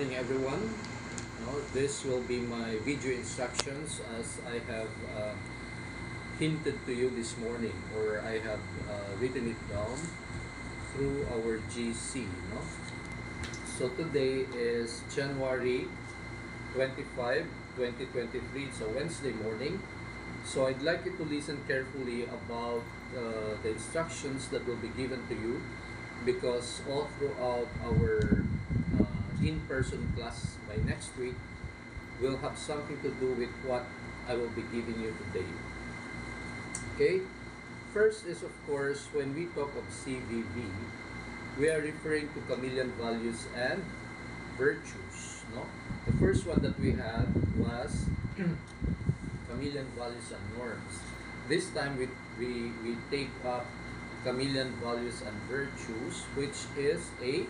morning, everyone. This will be my video instructions as I have hinted to you this morning, or I have written it down through our GC. So today is January 25, 2023. It's a Wednesday morning. So I'd like you to listen carefully about the instructions that will be given to you, because all throughout our in-person class by next week will have something to do with what I will be giving you today. Okay? First is, of course, when we talk of CVV, we are referring to chameleon values and virtues. The first one that we had was chameleon values and norms. This time we take up chameleon values and virtues, which is a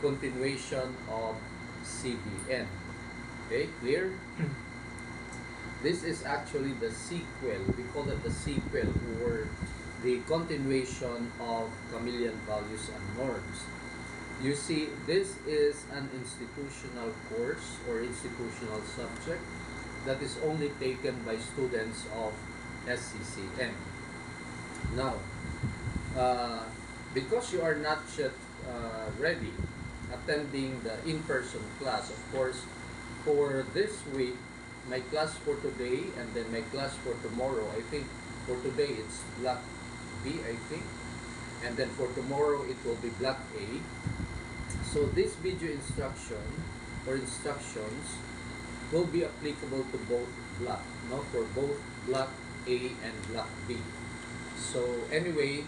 continuation of CVN. Okay, clear? This is actually the sequel. We call it the sequel, or the continuation of chameleon values and norms. You see, this is an institutional course or institutional subject that is only taken by students of SCCM. Now, because you are not yet ready attending the in-person class, of course, for this week, my class for today and then my class for tomorrow, I think for today it's block B, I think, and then for tomorrow it will be block A. So this video instruction or instructions will be applicable to both block, for both block A and block B. So anyway,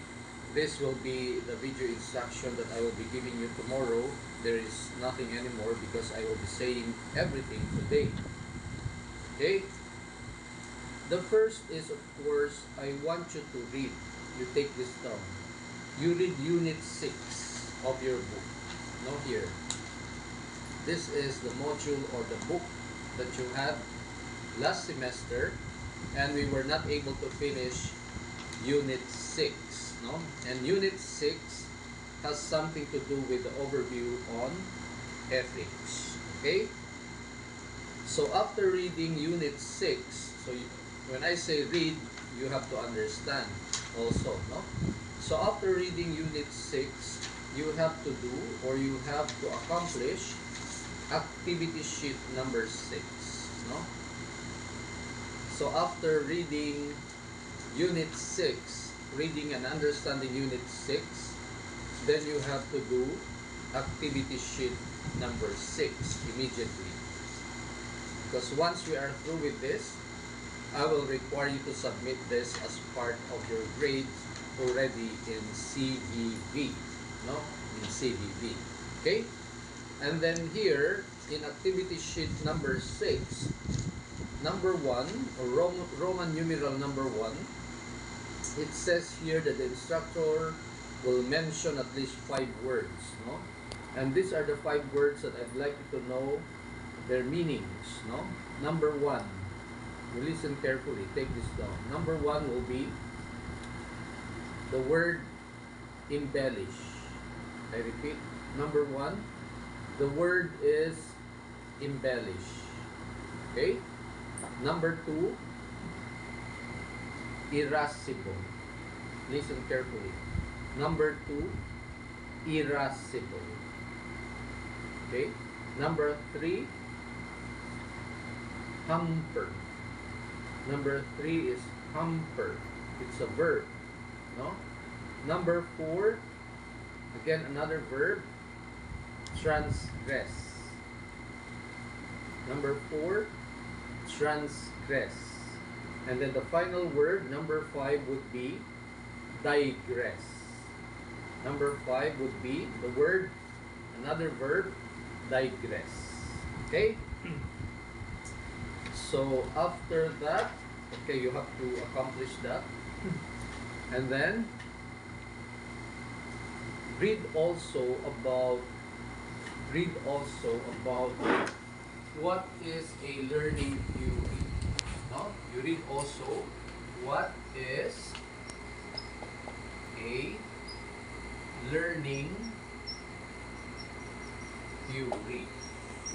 this will be the video instruction that I will be giving you tomorrow. There is nothing anymore because I will be saying everything today. Okay? The first is, of course, I want you to read. You take this down. You read Unit 6 of your book. Here. This is the module or the book that you had last semester, and we were not able to finish Unit 6. And Unit 6 has something to do with the overview on ethics. Okay? So after reading Unit 6, when I say read, you have to understand also. So after reading Unit 6, you have to do, or you have to accomplish, activity sheet number 6. So after reading Unit 6, reading and understanding Unit 6, then you have to do activity sheet number 6 immediately. Because once we are through with this, I will require you to submit this as part of your grades already in CVV. In CVV. Okay? And then here, in activity sheet number 6, number 1, or Roman numeral number 1, it says here that the instructor will mention at least 5 words. And these are the 5 words that I'd like you to know their meanings. Number 1, you listen carefully, take this down. Number 1 will be the word embellish. I repeat, number 1, the word is embellish. Okay? Number 2, irascible. Listen carefully. Number 2, irascible. Okay? Number 3, hamper. Number 3 is hamper. It's a verb. Number 4, again another verb, transgress. Number 4, transgress. And then the final word, number 5, would be digress. Number 5 would be the word, another verb, digress. Okay? So after that, okay, you have to accomplish that. And then read also about what is a learning theory. You read also what is a learning theory.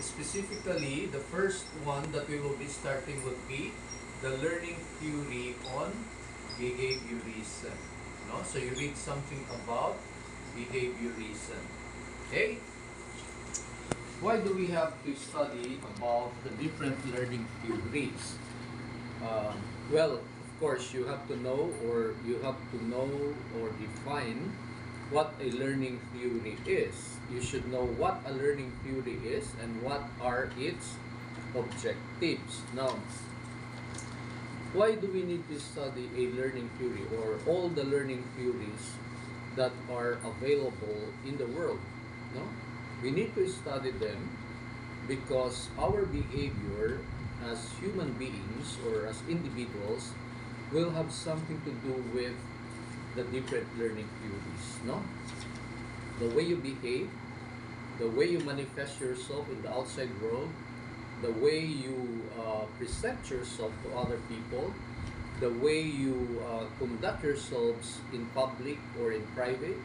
Specifically, the first one that we will be starting would be the learning theory on behaviorism. No? So you read something about behaviorism. Okay? Why do we have to study about the different learning theories? Um, well, of course, you have to know or define what a learning theory is. You should know what a learning theory is and what are its objectives. Now, why do we need to study a learning theory or all the learning theories that are available in the world? No? We need to study them because our behavior as human beings or as individuals will have something to do with the different learning theories, no? The way you behave, the way you manifest yourself in the outside world, the way you present yourself to other people, the way you conduct yourselves in public or in private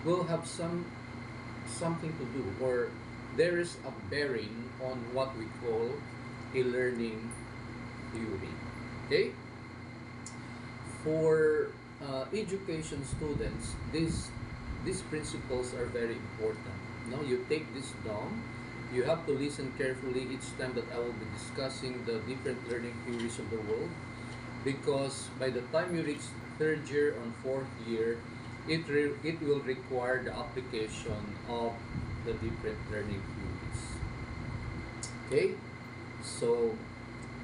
will have something to do, or there is a bearing on what we call a learning theory. Okay? For education students, these principles are very important. Now you take this down. You have to listen carefully each time that I will be discussing the different learning theories of the world, because by the time you reach third year and fourth year, it will require the application of the different learning theories. Okay, so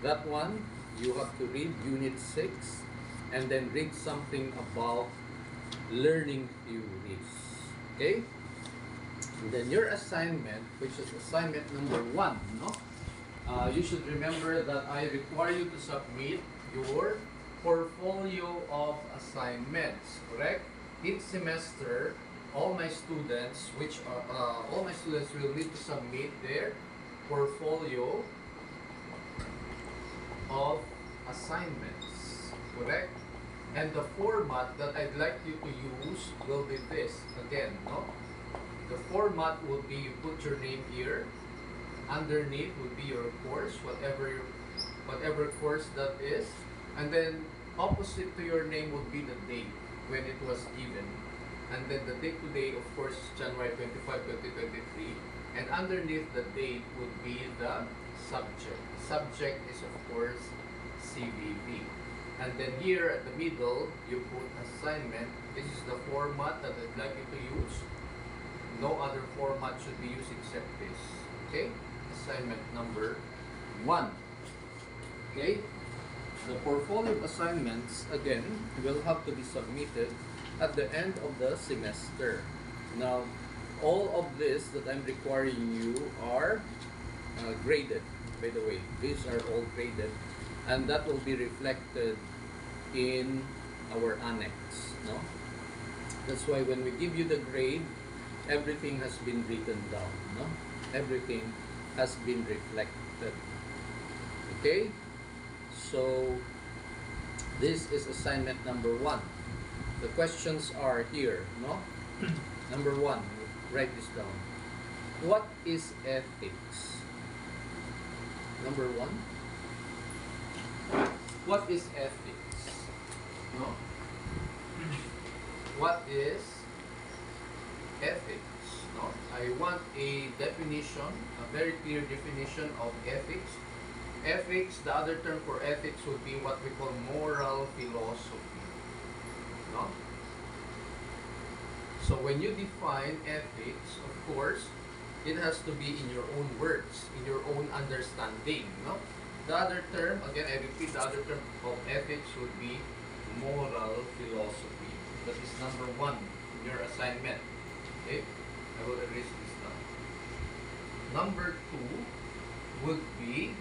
that one you have to read Unit 6 and then read something about learning theories. Okay, and then your assignment, which is assignment number 1, no? You should remember that I require you to submit your portfolio of assignments, correct? Each semester, all my students will need to submit their portfolio of assignments, correct? And the format that I'd like you to use will be this again, no? The format will be you put your name here, underneath will be your course, whatever course that is, and then opposite to your name would be the date when it was given, and then the date today, of course, is January 25, 2023, and underneath the date would be the subject. Subject is, of course, CVV. And then here at the middle, you put assignment. This is the format that I'd like you to use. No other format should be used except this. Okay? Assignment number 1. Okay? The portfolio of assignments, again, will have to be submitted at the end of the semester. Now, all of this that I'm requiring you are graded, by the way. These are all graded, and that will be reflected in our annex, no? That's why when we give you the grade, everything has been written down, no? Everything has been reflected. Okay? So this is assignment number 1. The questions are here, no? Number 1, write this down. What is ethics? Number 1. What is ethics? No? What is ethics? No? I want a definition, a very clear definition of ethics. Ethics, the other term for ethics would be what we call moral philosophy. No? So when you define ethics, of course, it has to be in your own words, in your own understanding. No? The other term, again, I repeat, the other term of ethics would be moral philosophy. That is number 1 in your assignment. Okay? I will erase this now. Number 2 would be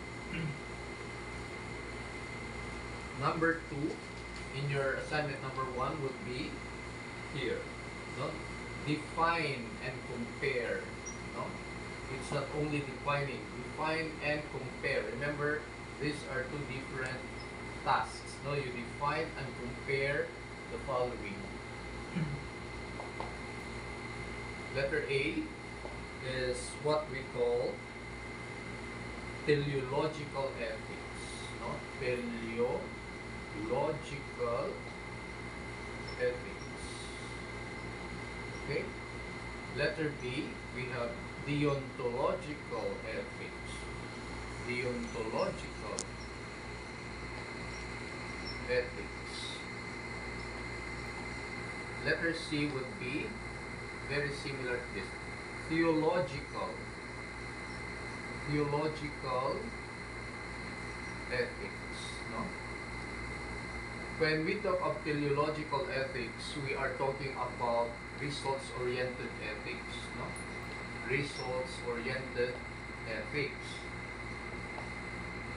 number 2 in your assignment number 1 would be here. No? Define and compare. No? It's not only defining. Define and compare. Remember, these are 2 different tasks. No? You define and compare the following. Letter A is what we call teleological ethics, no? Teleological ethics. Okay? Letter B, we have deontological ethics. Deontological ethics. Letter C would be very similar to this. Theological ethics, no? When we talk of teleological ethics, we are talking about results-oriented ethics, no? Results-oriented ethics.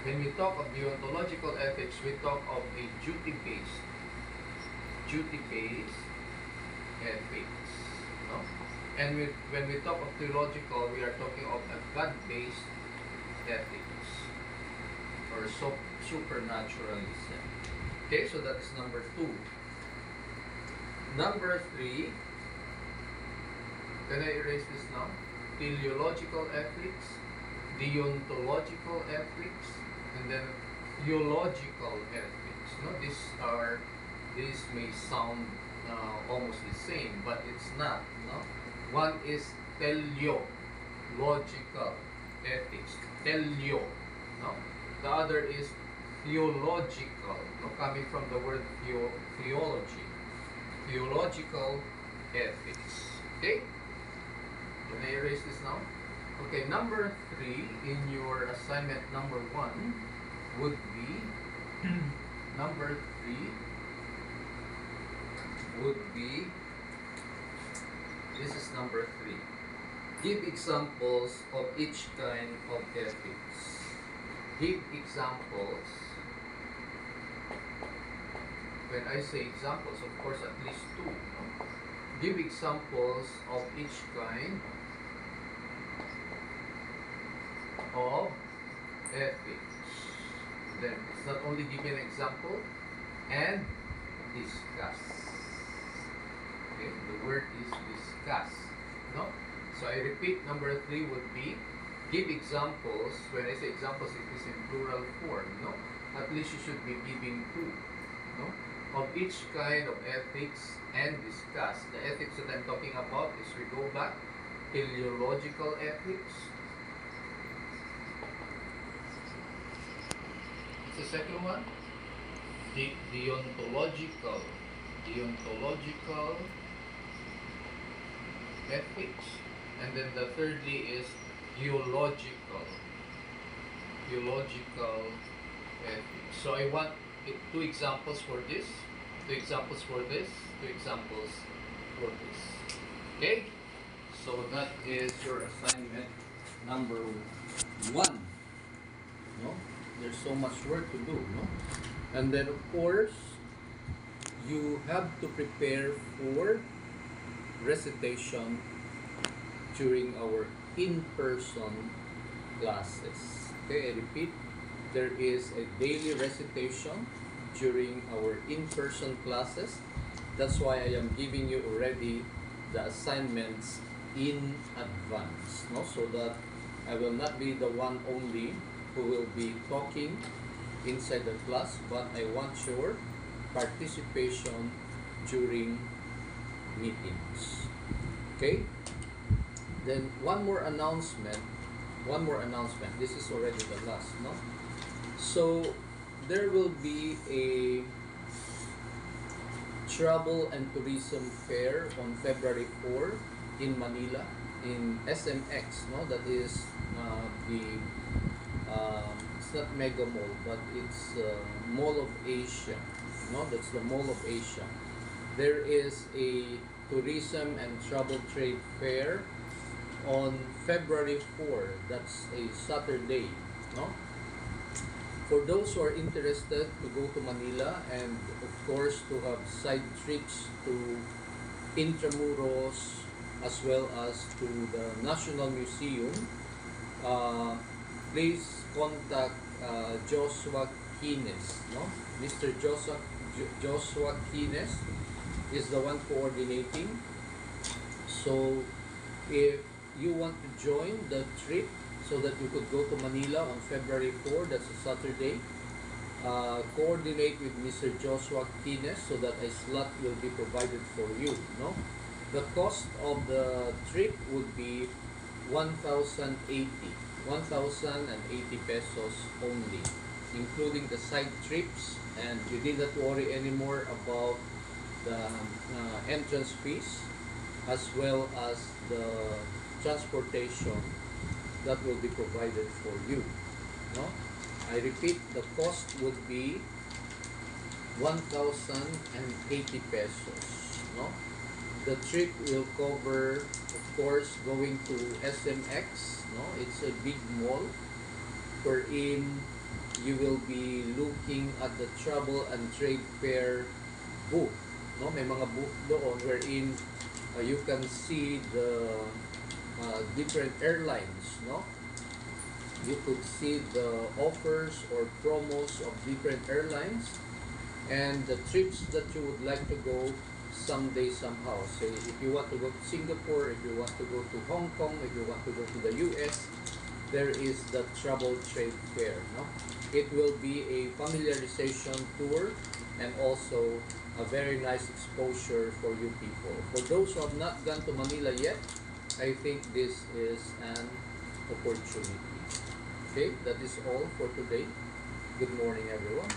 When we talk of deontological ethics, we talk of a duty-based ethics, no? And when we talk of theological, we are talking of a God-based ethics or supernaturalism. Okay, so that is number 2. Number 3, can I erase this now? Teleological ethics, deontological ethics, and then theological ethics. No, these may sound almost the same, but it's not. No, one is teleological ethics, teleo. No, the other is theological. No, coming from the word theology, theological ethics. Okay, can I erase this now? Okay, number 3 in your assignment number 1 would be number 3 would be, this is number 3. Give examples of each kind of ethics. Give examples. When I say examples, of course at least 2. No? Give examples of each kind of ethics. Then it's not only give an example and discuss. Okay, the word is discuss. No? So I repeat, number 3 would be give examples. When I say examples, it is in plural form. No? At least you should be giving 2. No? Of each kind of ethics and discuss. The ethics that I'm talking about is, we go back, teleological ethics. The second one, deontological ethics, and then the thirdly is theological ethics. So I want 2 examples for this, 2 examples for this, 2 examples for this. Okay, so that is your assignment number 1. No? There's so much work to do, no? And then of course, you have to prepare for recitation during our in-person classes. Okay, I repeat, there is a daily recitation during our in-person classes. That's why I am giving you already the assignments in advance, no? So that I will not be the one only who will be talking inside the class, but I want your participation during meetings. Okay? Then one more announcement. This is already the last, no? So there will be a travel and tourism fair on February 4 in Manila, in SMX, no? That is it's not Mega Mall, but it's Mall of Asia. No, that's the Mall of Asia. There is a tourism and travel trade fair on February 4. That's a Saturday. No? For those who are interested to go to Manila and of course to have side trips to Intramuros as well as to the National Museum, please contact Joshua Kines. No? Mr. Joshua Kines is the one coordinating. So if you want to join the trip, so that you could go to Manila on February 4, that's a Saturday. Coordinate with Mr. Joshua Kines so that a slot will be provided for you. No, the cost of the trip would be 1,080, 1,080 pesos only, including the side trips, and you need not worry anymore about the entrance fees as well as the transportation that will be provided for you. No? I repeat, the cost would be 1,080 pesos. No? The trip will cover, of course, going to SMX. No? It's a big mall wherein you will be looking at the travel and trade fair booth. No? May mga booth doon wherein you can see the different airlines. No? You could see the offers or promos of different airlines and the trips that you would like to go someday somehow. Say if you want to go to Singapore, if you want to go to Hong Kong, if you want to go to the US, there is the travel trade fair. No? It will be a familiarization tour and also a very nice exposure for you people. For those who have not gone to Manila yet, I think this is an opportunity. Okay, that is all for today. Good morning, everyone.